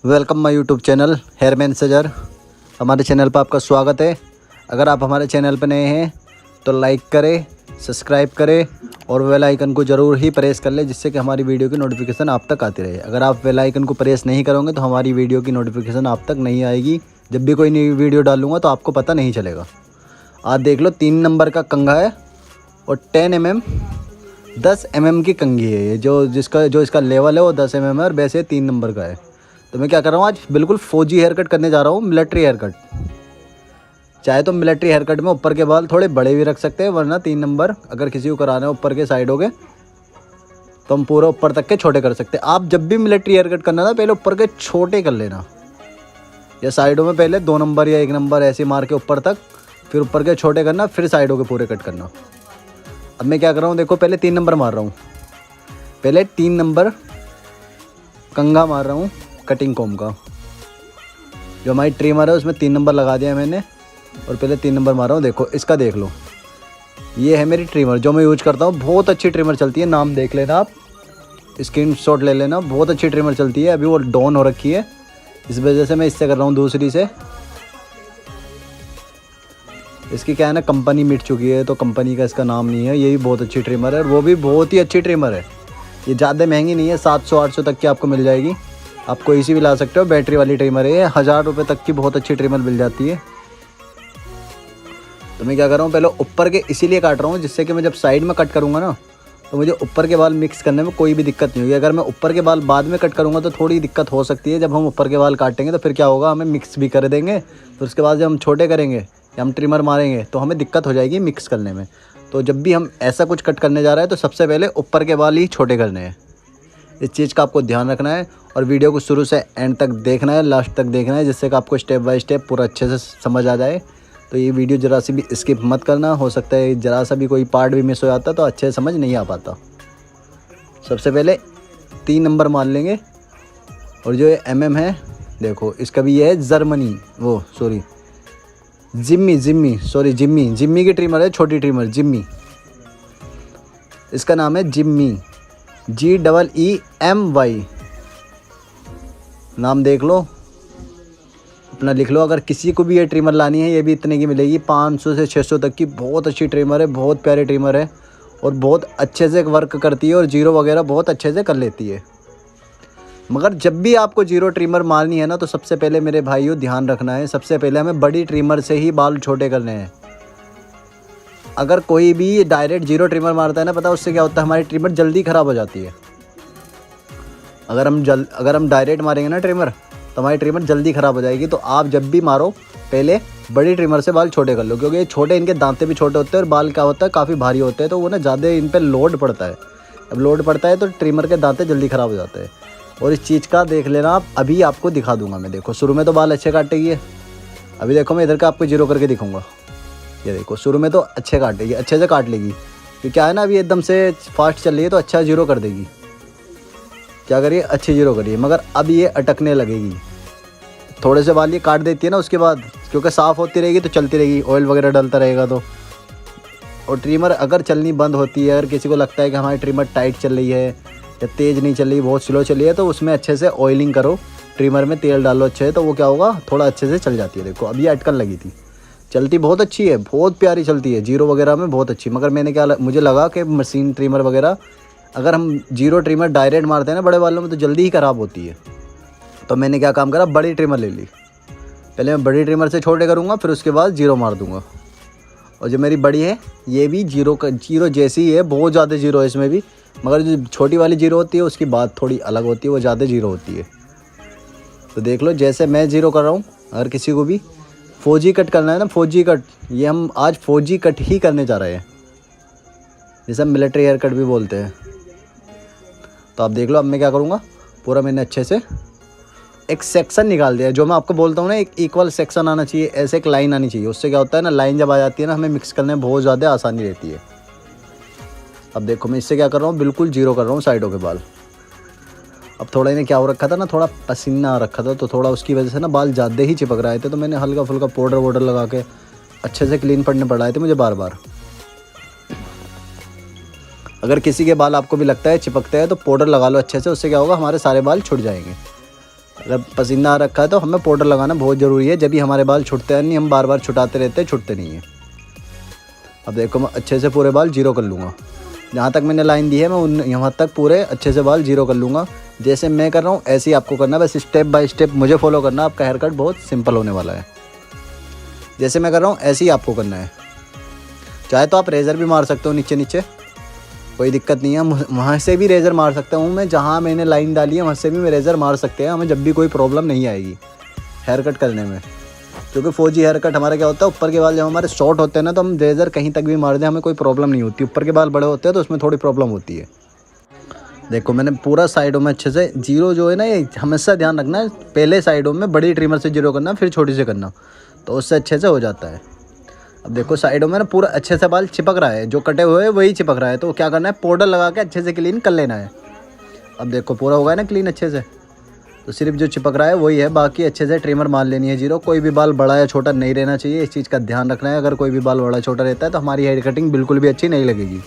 Welcome my YouTube channel हेयरमैन सजर। हमारे चैनल पर आपका स्वागत है। अगर आप हमारे चैनल पर नए हैं तो लाइक करें, सब्सक्राइब करें और बेल आइकन को ज़रूर ही प्रेस कर लें, जिससे कि हमारी वीडियो की नोटिफिकेशन आप तक आती रहे। अगर आप बेल आइकन को प्रेस नहीं करोगे तो हमारी वीडियो की नोटिफिकेशन आप तक नहीं आएगी। जब भी कोई नई वीडियो डालूँगा तो आपको पता नहीं चलेगा। आज देख लो 3 नंबर का कंघा है और 10 mm 10 mm की कंघी है। ये जो इसका लेवल है वो 10 mm है और वैसे 3 नंबर का है। तो मैं क्या कर रहा हूँ, आज बिल्कुल फौजी हेयर कट करने जा रहा हूँ, मिलिट्री हेयर कट। चाहे तो मिलिट्री हेयर कट में ऊपर के बाल थोड़े बड़े भी रख सकते हैं, वरना 3 नंबर अगर किसी को कराना है ऊपर के साइड हो गए तो हम पूरा ऊपर तक के छोटे कर सकते हैं। आप जब भी मिलिट्री हेयर कट करना ना, पहले ऊपर के छोटे कर लेना, या साइडों में पहले 2 नंबर या 1 नंबर ऐसे मार के ऊपर तक, फिर ऊपर के छोटे करना, फिर साइडों के पूरे कट करना। अब मैं क्या कर रहा हूँ, देखो पहले 3 नंबर मार रहा हूँ। पहले 3 नंबर कंघा मार रहा हूँ कटिंग कॉम का। जो हमारी ट्रिमर है उसमें 3 नंबर लगा दिया मैंने और पहले 3 नंबर मार रहा हूँ। देखो इसका देख लो, ये है मेरी ट्रिमर जो मैं यूज करता हूँ। बहुत अच्छी ट्रिमर चलती है, नाम देख लेना आप, स्क्रीनशॉट ले लेना। बहुत अच्छी ट्रिमर चलती है। अभी वो डाउन हो रखी है, इस वजह से मैं इससे कर रहा हूँ, दूसरी से। इसकी क्या है ना, कंपनी मिट चुकी है तो कंपनी का इसका नाम नहीं है। ये भी बहुत अच्छी ट्रिमर है और वो भी बहुत ही अच्छी ट्रिमर है। ये ज़्यादा महंगी नहीं है, 700-800 तक की आपको मिल जाएगी। आप कोई सी भी ला सकते हो, बैटरी वाली ट्रिमर है ये। 1000 रुपये तक की बहुत अच्छी ट्रिमर मिल जाती है। तो मैं क्या कर रहा हूँ, पहले ऊपर के इसीलिए काट रहा हूँ जिससे कि मैं जब साइड में कट करूँगा ना तो मुझे ऊपर के बाल मिक्स करने में कोई भी दिक्कत नहीं होगी। अगर मैं ऊपर के बाल बाद में कट करूँगा तो थोड़ी दिक्कत हो सकती है। जब हम ऊपर के बाल काटेंगे तो फिर क्या होगा, हमें मिक्स भी कर देंगे, फिर उसके बाद जब हम छोटे करेंगे या हम ट्रिमर मारेंगे तो हमें दिक्कत हो जाएगी मिक्स करने में। तो जब भी हम ऐसा कुछ कट करने जा रहे हैं तो सबसे पहले ऊपर के बाल ही छोटे करने हैं। इस चीज़ का आपको ध्यान रखना है और वीडियो को शुरू से एंड तक देखना है, लास्ट तक देखना है, जिससे कि आपको स्टेप बाय स्टेप पूरा अच्छे से समझ आ जाए। तो ये वीडियो ज़रा सी भी स्किप मत करना। हो सकता है ज़रा सा भी कोई पार्ट भी मिस हो जाता तो अच्छे से समझ नहीं आ पाता। सबसे पहले 3 नंबर मान लेंगे और जो ये MM है, देखो इसका भी ये है जर्मनी, जिम्मी की ट्रिमर है, छोटी ट्रिमर जिम्मी। इसका नाम है जिम्मी, GEEMY। नाम देख लो, अपना लिख लो। अगर किसी को भी ये ट्रिमर लानी है, ये भी इतने की मिलेगी, 500 से 600 तक की। बहुत अच्छी ट्रिमर है, बहुत प्यारी ट्रिमर है और बहुत अच्छे से वर्क करती है और जीरो वगैरह बहुत अच्छे से कर लेती है। मगर जब भी आपको जीरो ट्रिमर मारनी है ना, तो सबसे पहले मेरे भाइयों ध्यान रखना है, सबसे पहले हमें बड़ी ट्रिमर से ही बाल छोटे करने हैं। अगर कोई भी डायरेक्ट जीरो ट्रिमर मारता है ना, पता है उससे क्या होता है, हमारी ट्रिमर जल्दी ख़राब हो जाती है। अगर हम डायरेक्ट मारेंगे ना ट्रिमर तो हमारी ट्रिमर जल्दी ख़राब हो जाएगी। तो आप जब भी मारो पहले बड़ी ट्रिमर से बाल छोटे कर लो, क्योंकि ये छोटे, इनके दांते भी छोटे होते हैं और बाल क्या होता है काफ़ी भारी होते हैं, तो वो ना ज़्यादा इन पर लोड पड़ता है। अब लोड पड़ता है तो ट्रिमर के दांते जल्दी ख़राब हो जाते हैं। और इस चीज़ का देख लेना आप, अभी आपको दिखा दूंगा मैं। देखो शुरू में तो बाल अच्छे काटेगी है, अभी देखो मैं इधर का आपको जीरो करके दिखाऊंगा। ये देखो शुरू में तो अच्छे काटेगी, अच्छे से काट लेगी। तो क्या है ना, अभी एकदम से फास्ट चल रही है तो अच्छा जीरो कर देगी। क्या करिए, अच्छी जीरो करिए, मगर अब ये अटकने लगेगी। थोड़े से बाल ये काट देती है ना, उसके बाद क्योंकि साफ़ होती रहेगी तो चलती रहेगी, ऑयल वगैरह डलता रहेगा तो। और ट्रिमर अगर चलनी बंद होती है, अगर किसी को लगता है कि हमारी ट्रिमर टाइट चल रही है या तेज़ नहीं चल रही, बहुत स्लो चल रही है, तो उसमें अच्छे से ऑयलिंग करो, ट्रिमर में तेल डालो अच्छे से, तो वो क्या होगा, थोड़ा अच्छे से चल जाती है। देखो अब ये अटकन लगी थी, चलती बहुत अच्छी है, बहुत प्यारी चलती है, जीरो वगैरह में बहुत अच्छी। मगर मुझे लगा कि मशीन ट्रिमर वगैरह अगर हम जीरो ट्रिमर डायरेक्ट मारते हैं ना बड़े बालों में तो जल्दी ही ख़राब होती है। तो मैंने क्या काम करा, बड़ी ट्रिमर ले ली। पहले मैं बड़ी ट्रिमर से छोटे करूँगा, फिर उसके बाद जीरो मार दूँगा। और जो मेरी बड़ी है ये भी जीरो जैसी ही है, बहुत ज़्यादा जीरो है इसमें भी, मगर जो छोटी वाली जीरो होती है उसकी बात थोड़ी अलग होती है, वो ज़्यादा जीरो होती है। तो देख लो जैसे मैं जीरो कर रहा हूँ, अगर किसी को भी फौजी कट करना है ना, फौजी कट, ये हम आज फौजी कट ही करने जा रहे हैं, जिसे हम मिलिट्री हेयर कट भी बोलते हैं। तो आप देख लो अब मैं क्या करूँगा, पूरा मैंने अच्छे से एक सेक्शन निकाल दिया। जो मैं आपको बोलता हूँ ना, एक इक्वल सेक्शन आना चाहिए, ऐसे एक लाइन आनी चाहिए। उससे क्या होता है ना, लाइन जब आ जाती है ना, हमें मिक्स करने में बहुत ज़्यादा आसानी रहती है। अब देखो मैं इससे क्या कर रहा हूँ, बिल्कुल जीरो कर रहा हूँ साइडों के बाल। अब थोड़ा इन्हें क्या हो रखा था ना, थोड़ा पसीना आ रखा था, तो थोड़ा उसकी वजह से ना बाल ज़्यादा ही चिपक रहे थे। तो मैंने हल्का फुल्का पाउडर वाउडर लगा के अच्छे से क्लीन पड़ने पड़ रहे थे मुझे बार बार। अगर किसी के बाल आपको भी लगता है चिपकते हैं तो पाउडर लगा लो अच्छे से, उससे क्या होगा, हमारे सारे बाल छूट जाएंगे। अगर पसीना आ रखा है तो हमें पाउडर लगाना बहुत ज़रूरी है, जब भी हमारे बाल छुटते हैं नहीं, हम बार बार छुटाते रहते हैं, छुटते नहीं हैं। अब देखो मैं अच्छे से पूरे बाल जीरो कर लूँगा, जहाँ तक मैंने लाइन दी है मैं यहाँ तक पूरे अच्छे से बाल जीरो कर लूँगा। जैसे मैं कर रहा हूँ ऐसे ही आपको करना है, बस स्टेप बाय स्टेप मुझे फॉलो करना। आपका हेयर कट बहुत सिंपल होने वाला है, जैसे मैं कर रहा हूँ ऐसे ही आपको करना है। चाहे तो आप रेज़र भी मार सकते हो नीचे नीचे, कोई दिक्कत नहीं है, वहाँ से भी रेज़र मार सकता हूँ मैं, जहाँ मैंने लाइन डाली है वहाँ से भी मैं रेज़र मार सकते हैं, हमें जब भी कोई प्रॉब्लम नहीं आएगी हेयर कट करने में। क्योंकि फौजी हेयर कट हमारा क्या होता है, ऊपर के बाल जब हमारे शॉर्ट होते हैं ना, तो हम रेज़र कहीं तक भी मार दें हमें कोई प्रॉब्लम नहीं होती। ऊपर के बाल बड़े होते हैं तो उसमें थोड़ी प्रॉब्लम होती है। देखो मैंने पूरा साइडों में अच्छे से जीरो जो है ना, ये हमेशा ध्यान रखना है, पहले साइडों में बड़ी ट्रिमर से जीरो करना, फिर छोटी से करना, तो उससे अच्छे से हो जाता है। अब देखो साइडों में ना पूरा अच्छे से बाल चिपक रहा है, जो कटे हुए हैं वही चिपक रहा है, तो क्या करना है, पाउडर लगा के अच्छे से क्लीन कर लेना है। अब देखो पूरा होगा ना क्लीन अच्छे से, तो सिर्फ जो चिपक रहा है वही है, बाकी अच्छे से ट्रिमर मार लेनी है जीरो। कोई भी बाल बड़ा या छोटा नहीं रहना चाहिए, इस चीज़ का ध्यान रखना है। अगर कोई भी बाल बड़ा छोटा रहता है तो हमारी हेयर कटिंग बिल्कुल भी अच्छी नहीं लगेगी,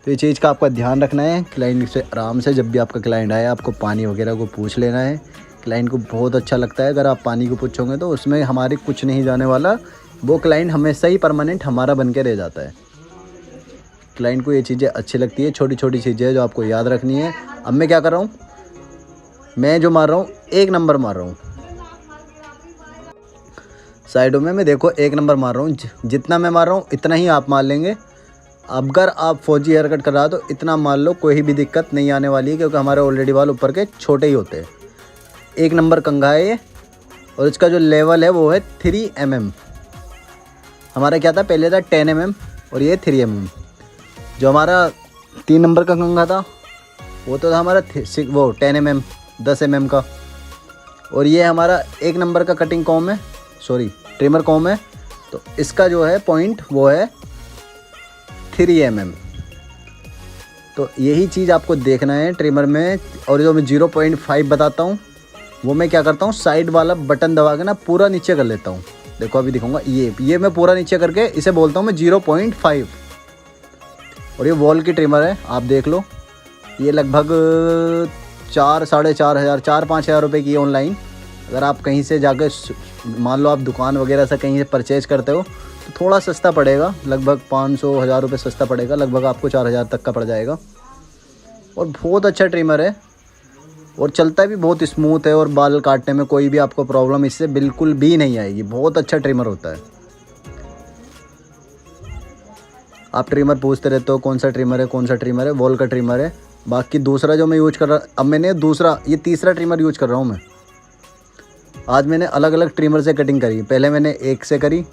तो ये चीज़ का आपका ध्यान रखना है। क्लाइंट से आराम से, जब भी आपका क्लाइंट आए आपको पानी वगैरह को पूछ लेना है। क्लाइंट को बहुत अच्छा लगता है अगर आप पानी को पूछोगे, तो उसमें हमारी कुछ नहीं जाने वाला, वो क्लाइंट हमेशा ही परमानेंट हमारा बन के रह जाता है। क्लाइंट को ये चीज़ें अच्छी लगती है, छोटी छोटी चीज़ें जो आपको याद रखनी है। अब मैं क्या कर रहा हूँ, मैं जो मार रहा हूँ 1 नंबर मार रहा हूँ साइडों में, मैं देखो 1 नंबर मार रहा हूँ। जितना मैं मार रहा हूँ इतना ही आप मार लेंगे। अगर आप फौजी हेयर कट कर रहा हो तो इतना मार लो, कोई भी दिक्कत नहीं आने वाली है, क्योंकि हमारे ऑलरेडी बाल ऊपर के छोटे ही होते हैं। 1 नंबर कंघा है ये, और इसका जो लेवल है वो है 3 mm। हमारा क्या था, पहले था 10 mm और ये 3 mm। जो हमारा 3 नंबर का कंघा था वो तो था हमारा 10 mm, 10 mm का। और ये हमारा 1 नंबर का कटिंग कॉम है, सॉरी ट्रिमर कॉम है, तो इसका जो है पॉइंट वो है 3 mm। तो यही चीज़ आपको देखना है ट्रिमर में। और जो मैं 0.5 बताता हूँ वो मैं क्या करता हूँ, साइड वाला बटन दबा के ना पूरा नीचे कर लेता हूँ। देखो अभी दिखाऊंगा, ये मैं पूरा नीचे करके इसे बोलता हूँ मैं 0.5। और ये वॉल की ट्रिमर है, आप देख लो, ये लगभग 4-5 हज़ार रुपये की ऑनलाइन। अगर आप कहीं से जाकर, मान लो आप दुकान वगैरह से कहीं से परचेज़ करते हो तो थोड़ा सस्ता पड़ेगा, लगभग 500-1000 रुपये सस्ता पड़ेगा, लगभग आपको 4000 तक का पड़ जाएगा। और बहुत अच्छा ट्रिमर है और चलता भी बहुत स्मूथ है, और बाल काटने में कोई भी आपको प्रॉब्लम इससे बिल्कुल भी नहीं आएगी। बहुत अच्छा ट्रिमर होता है। आप ट्रिमर पूछते रहते हो कौन सा ट्रिमर है, कौन सा ट्रिमर है, वॉल का ट्रिमर है। बाकी दूसरा जो मैं यूज कर रहा, अब मैंने ये तीसरा ट्रिमर यूज कर रहा हूँ मैं। आज मैंने अलग अलग ट्रिमर से कटिंग करी, पहले मैंने एक से करी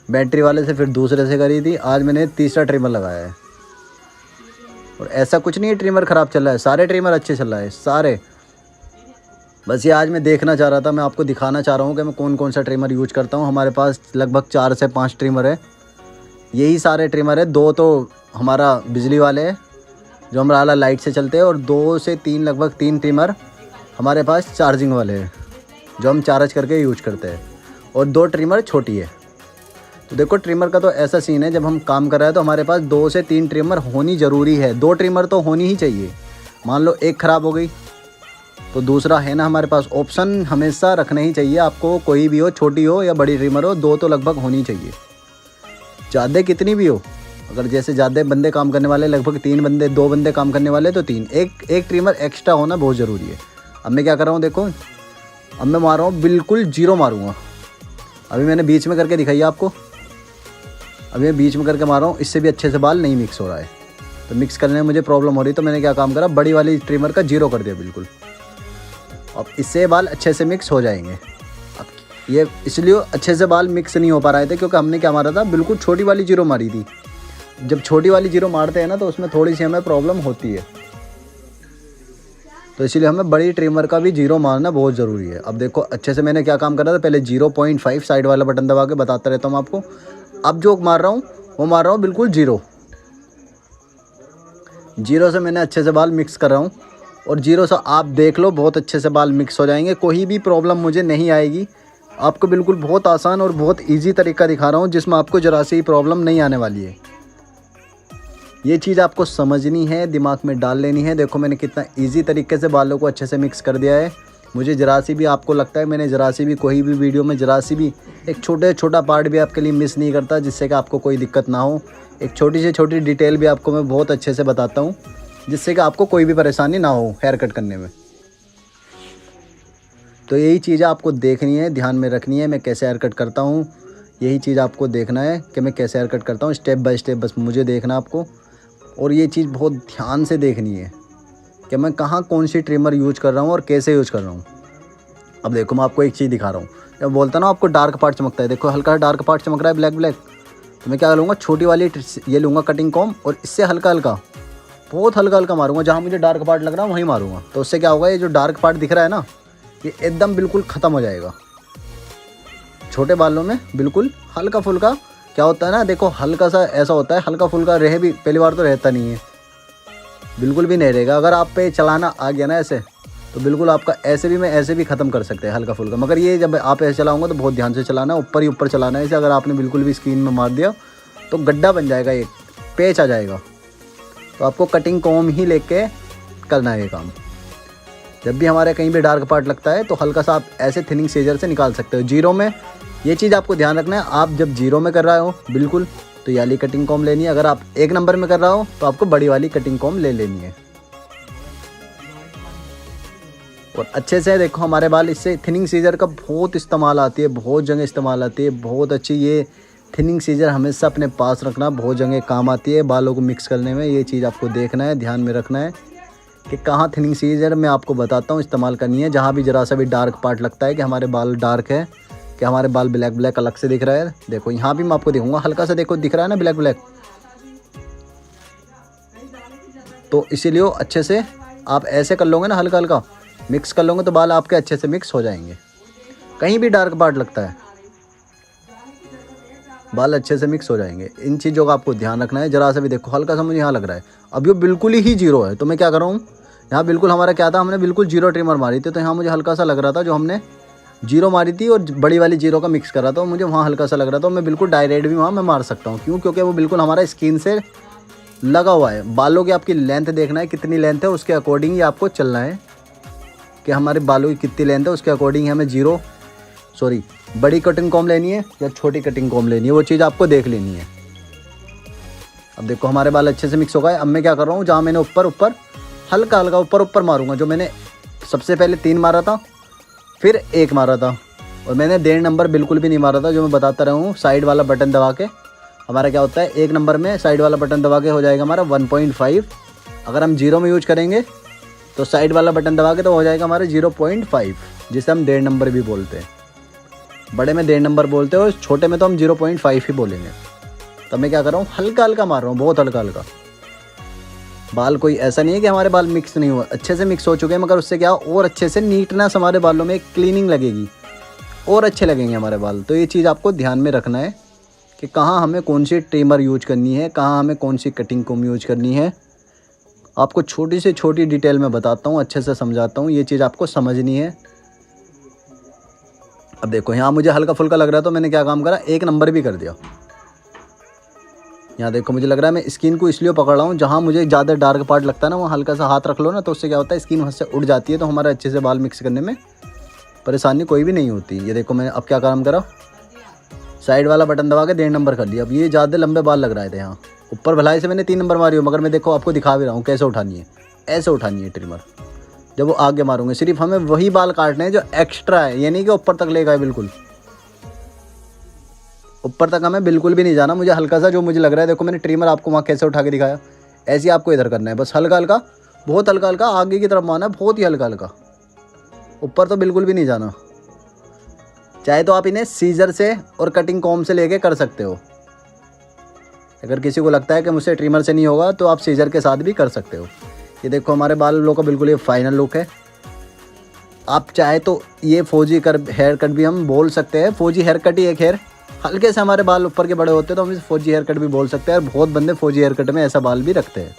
बैटरी वाले से, फिर दूसरे से करी थी, आज मैंने तीसरा ट्रिमर लगाया है। और ऐसा कुछ नहीं है ट्रिमर ख़राब चल रहा है, सारे ट्रिमर अच्छे चल रहा है, सारे। बस ये आज मैं देखना चाह रहा था, मैं आपको दिखाना चाह रहा हूँ कि मैं कौन कौन सा ट्रिमर यूज करता हूँ। हमारे पास लगभग 4 से 5 ट्रिमर है, यही सारे ट्रिमर है। 2 तो हमारा बिजली वाले हैं जो हमारा लाइट से चलते हैं, और 2 से 3 लगभग 3 ट्रिमर हमारे पास चार्जिंग वाले हैं जो हम चार्ज करके यूज करते हैं, और 2 ट्रिमर छोटी है। तो देखो ट्रिमर का तो ऐसा सीन है, जब हम काम कर रहे हैं तो हमारे पास 2 से 3 ट्रिमर होनी ज़रूरी है। 2 ट्रिमर तो होनी ही चाहिए। मान लो एक ख़राब हो गई तो दूसरा है ना हमारे पास, ऑप्शन हमेशा रखना ही चाहिए आपको, कोई भी हो, छोटी हो या बड़ी ट्रिमर हो, 2 तो लगभग होनी चाहिए। ज़्यादा कितनी भी हो, अगर जैसे ज़्यादा बंदे काम करने वाले, लगभग 3 बंदे, 2 बंदे काम करने वाले तो 3, एक ट्रिमर एक्स्ट्रा होना बहुत ज़रूरी है। अब मैं क्या कर रहा हूँ, देखो अब मैं मार रहा हूँ बिल्कुल 0 मारूँगा। अभी मैंने बीच में करके दिखाई आपको, अभी मैं बीच में करके मार रहा हूँ, इससे भी अच्छे से बाल नहीं मिक्स हो रहा है। तो मिक्स करने में मुझे प्रॉब्लम हो रही, तो मैंने क्या काम करा, बड़ी वाली ट्रिमर का 0 कर दिया बिल्कुल। अब इससे बाल अच्छे से मिक्स हो जाएंगे। अब ये इसलिए अच्छे से बाल मिक्स नहीं हो पा रहे थे क्योंकि हमने क्या मारा था, बिल्कुल छोटी वाली 0 मारी थी। जब छोटी वाली 0 मारते हैं ना तो उसमें थोड़ी सी हमें प्रॉब्लम होती है, तो इसीलिए हमें बड़ी ट्रिमर का भी 0 मारना बहुत ज़रूरी है। अब देखो अच्छे से मैंने क्या काम करा था, पहले 0.5 साइड वाला बटन दबा के बताता रहता हूँ आपको। अब जो मार रहा हूँ वो मार रहा हूँ बिल्कुल 0 से मैंने अच्छे से बाल मिक्स कर रहा हूँ, और 0 से आप देख लो बहुत अच्छे से बाल मिक्स हो जाएंगे, कोई भी प्रॉब्लम मुझे नहीं आएगी। आपको बिल्कुल बहुत आसान और बहुत इजी तरीका दिखा रहा हूँ जिसमें आपको ज़रा सी प्रॉब्लम नहीं आने वाली है। ये चीज़ आपको समझनी है, दिमाग में डाल लेनी है। देखो मैंने कितना इजी तरीके से बालों को अच्छे से मिक्स कर दिया है। मुझे ज़रा सी भी आपको लगता है मैंने ज़रा सी भी कोई भी वीडियो में ज़रा सी भी एक छोटा पार्ट भी आपके लिए मिस नहीं करता, जिससे कि आपको कोई दिक्कत ना हो। एक छोटी से छोटी डिटेल भी आपको मैं बहुत अच्छे से बताता हूँ, जिससे कि आपको कोई भी परेशानी ना हो हेयर कट करने में। तो यही चीज़ आपको देखनी है, ध्यान में रखनी है। मैं कैसे हेयर कट करता हूँ यही चीज़ आपको देखना है कि मैं कैसे हेयर कट करता हूँ, स्टेप बाय स्टेप बस मुझे देखना आपको। और ये चीज़ बहुत ध्यान से देखनी है कि मैं कहाँ कौन सी ट्रिमर यूज कर रहा हूँ और कैसे यूज कर रहा हूँ। अब देखो मैं आपको एक चीज़ दिखा रहा हूँ, जब बोलता ना आपको डार्क पार्ट चमकता है, देखो हल्का डार्क पार्ट चमक रहा है ब्लैक, तो मैं क्या लूँगा, छोटी वाली ये लूँगा कटिंग कॉम, और इससे हल्का बहुत हल्का मारूंगा। जहाँ मुझे डार्क पार्ट लग रहा है वहीं मारूंगा। तो उससे क्या होगा, ये जो डार्क पार्ट दिख रहा है ना, ये एकदम बिल्कुल ख़त्म हो जाएगा। छोटे बालों में बिल्कुल हल्का फुल्का क्या होता है ना, देखो हल्का सा ऐसा होता है, हल्का फुल्का रहे भी पहली बार तो रहता नहीं है, बिल्कुल भी नहीं रहेगा। अगर आप पे चलाना आ गया ना ऐसे, तो बिल्कुल आपका ऐसे भी ख़त्म कर सकते हैं हल्का फुल्का। मगर ये जब आप ऐसे चलाऊंगा तो बहुत ध्यान से चलाना है, ऊपर ही ऊपर चलाना है इसे। अगर आपने बिल्कुल भी स्किन में मार दिया तो गड्ढा बन जाएगा, एक पेच आ जाएगा। तो आपको कटिंग कॉम ही लेके करना है ये काम। जब भी हमारे कहीं भी डार्क पार्ट लगता है तो हल्का सा आप ऐसे थिनिंग सीजर से निकाल सकते हो। जीरो में ये चीज़ आपको ध्यान रखना है, आप जब जीरो में कर रहे हो बिल्कुल तो ये वाली कटिंग कॉम लेनी है। अगर आप एक नंबर में कर रहा हो तो आपको बड़ी वाली कटिंग कॉम ले लेनी है। और अच्छे से देखो हमारे बाल, इससे थिनिंग सीजर का बहुत इस्तेमाल आती है, बहुत जगह इस्तेमाल आती है, बहुत अच्छी। ये थिनिंग सीजर हमेशा अपने पास रखना, बहुत जगह काम आती है बालों को मिक्स करने में। ये चीज़ आपको देखना है, ध्यान में रखना है कि कहाँ थिनिंग सीजर मैं आपको बताता हूँ इस्तेमाल करनी है। जहाँ भी ज़रा सा भी डार्क पार्ट लगता है कि हमारे बाल डार्क है, कि हमारे बाल ब्लैक अलग से दिख रहा है, देखो यहाँ भी मैं आपको दिखाऊंगा हल्का सा, देखो दिख रहा है ना ब्लैक। तो इसीलिए अच्छे से आप ऐसे कर लोगे ना, हल्का मिक्स कर लोगे तो बाल आपके अच्छे से मिक्स हो जाएंगे। कहीं भी डार्क पार्ट लगता है बाल अच्छे से मिक्स हो जाएंगे। इन चीज़ों का आपको ध्यान रखना है। जरा सा भी देखो हल्का सा मुझे यहाँ लग रहा है, अब ये बिल्कुल ही जीरो है, तो मैं क्या कर रहा हूँ, यहाँ बिल्कुल हमारा क्या था, हमने बिल्कुल जीरो ट्रिमर मारी थी, तो यहाँ मुझे हल्का सा लग रहा था, जो हमने जीरो मारी थी और बड़ी वाली जीरो का मिक्स कर रहा था, मुझे वहाँ हल्का सा लग रहा था। मैं बिल्कुल डायरेक्ट भी वहाँ मैं मार सकता हूँ, क्यों, क्योंकि वो बिल्कुल हमारा स्किन से लगा हुआ है। बालों की आपकी लेंथ देखना है, कितनी लेंथ है उसके अकॉर्डिंग ही आपको चलना है कि हमारे बालों की कितनी लेंथ है, उसके अकॉर्डिंग हमें बड़ी कटिंग कॉम लेनी है या छोटी कटिंग कॉम लेनी है, वो चीज़ आपको देख लेनी है। अब देखो हमारे बाल अच्छे से मिक्स हो गए। अब मैं क्या कर रहा हूँ, जहाँ मैंने ऊपर हल्का ऊपर मारूंगा, जो मैंने सबसे पहले 3 मारा था, फिर 1 मारा था, और मैंने 1.5 नंबर बिल्कुल भी नहीं मारा था, जो मैं बताता रहा हूँ। साइड वाला बटन दबा के हमारा क्या होता है, 1 नंबर में साइड वाला बटन दबा के हो जाएगा हमारा 1.5। अगर हम जीरो में यूज करेंगे तो साइड वाला बटन दबा के तो हो जाएगा हमारे 0.5, जिसे हम 1.5 नंबर भी बोलते हैं। बड़े में 1.5 नंबर बोलते हैं और छोटे में तो हम 0.5 ही बोलेंगे। तब मैं क्या कर रहा हूँ, हल्का मार रहा हूँ, बहुत हल्का। बाल कोई ऐसा नहीं है कि हमारे बाल मिक्स नहीं हुआ, अच्छे से मिक्स हो चुके हैं, मगर उससे क्या और अच्छे से नीटनेस हमारे बालों में क्लीनिंग लगेगी और अच्छे लगेंगे हमारे बाल। तो ये चीज़ आपको ध्यान में रखना है कि कहाँ हमें कौन सी ट्रिमर यूज करनी है, कहाँ हमें कौन सी कटिंग कॉम यूज करनी है। आपको छोटी से छोटी डिटेल में बताता हूँ, अच्छे से समझाता हूँ, ये चीज़ आपको समझनी है। अब देखो यहाँ मुझे हल्का फुल्का लग रहा है, तो मैंने क्या काम करा, 1 नंबर भी कर दिया। यहाँ देखो मुझे लग रहा है मैं स्किन को इसलिए पकड़ रहा हूँ, जहाँ मुझे ज़्यादा डार्क पार्ट लगता है ना, वहाँ हल्का सा हाथ रख लो ना, तो उससे क्या होता है, स्किन वहाँ से उड़ जाती है, तो हमारे अच्छे से बाल मिक्स करने में परेशानी कोई भी नहीं होती। ये देखो मैंने अब क्या काम करा, साइड वाला बटन दबा के 1.5 नंबर कर दिया। अब ये ज़्यादा लंबे बाल लग रहे थे यहाँ ऊपर, भलाई से मैंने 3 नंबर मारी हो, मगर मैं देखो आपको दिखा भी रहा हूँ कैसे उठानी है। ऐसे उठानी है ट्रिमर, जब वो आगे मारूंगे सिर्फ हमें वही बाल काटने हैं जो एक्स्ट्रा है, ये नहीं कि ऊपर तक ले गए, बिल्कुल ऊपर तक हमें बिल्कुल भी नहीं जाना। मुझे हल्का सा जो मुझे लग रहा है, देखो मैंने ट्रिमर आपको वहाँ कैसे उठा के दिखाया, ऐसे ही आपको इधर करना है, बस हल्का बहुत हल्का आगे की तरफ मारना है, बहुत ही हल्का। ऊपर तो बिल्कुल भी नहीं जाना। चाहे तो आप इन्हें सीजर से और कटिंग कॉम से लेके कर सकते हो। अगर किसी को लगता है कि मुझसे ट्रिमर से नहीं होगा तो आप सीजर के साथ भी कर सकते हो। ये देखो हमारे बालों का बिल्कुल ये फाइनल लुक है। आप चाहे तो ये फौजी हेयर कट भी हम बोल सकते हैं। फौजी हेयर कट ही एक हेयर, हल्के से हमारे बाल ऊपर के बड़े होते हैं तो हम इसे फौजी हेयर कट भी बोल सकते हैं, और बहुत बंदे फौजी हेयर कट में ऐसा बाल भी रखते हैं।